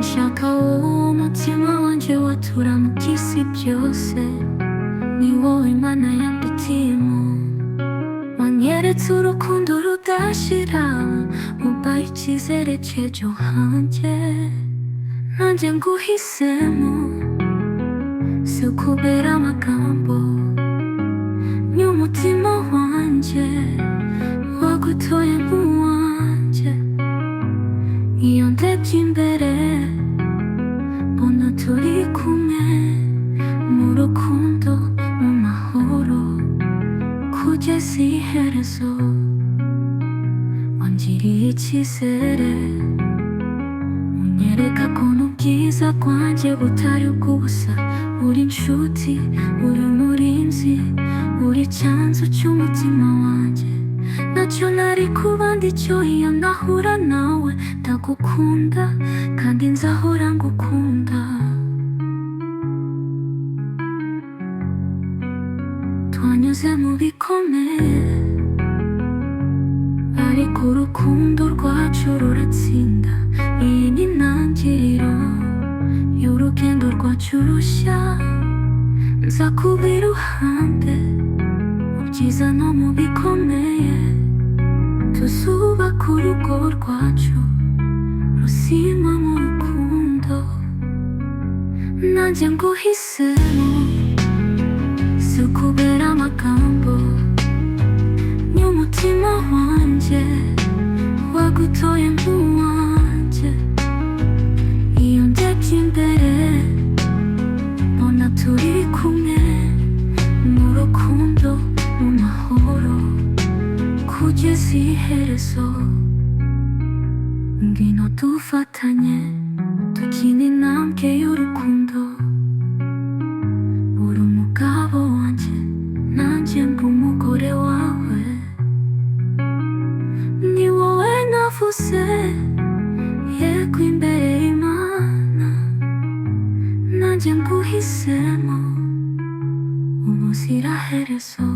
nshaka umutima wanje watura mu by'isi byose. Ni wowe Imana yambitiyemo, wanyeretse urukundo rudashira, umpaye icyizere cy'ejo hanjye. Nanjye nguhisemo, si ukubera amagambo, ni umutima wanjye wagutoye nk'uwanjye. Iyo ndebye imbere mbona turi kumwe, mu rukundo, mu mahoro, kugeza iherezo. Wangiriye icyizere, unyereka ko n'ubwiza bwanjye butari ubw'ubusa. Uri inshuti, uri umurinzi, uri icyanzu cy'umutima wanjye. Ntacyo nari kuba ndicyo iyo nahura nawe. Ndagukunda kandi nzahora ngukunda. Twanyuze mu bikomeye, ariko urukundo rwacu ruratsinda. Iyi ni intangiriro y'urugendo rwacu rushya. Nzakuba iruhande mu byiza no mu bikomeye. Tuzubaka urugo rwacu ruzima mu rukundo. Nanjye nguhisemo, si ukubera amagambo, ni umutima wanjye wagutoye nk'uwanjye. Iyo ndebye imbere mbona turi kumwe, mu rukundo, mu mahoro, kugeza iherezo. Ngwino dufatanye dukine intambwe y'urukundo. Uri umugabo wanjye, nanjye mba umugore wawe. Ni wowe navuze yego imbere y'Imana. Nanjye nguhisemo ubuziraherezo.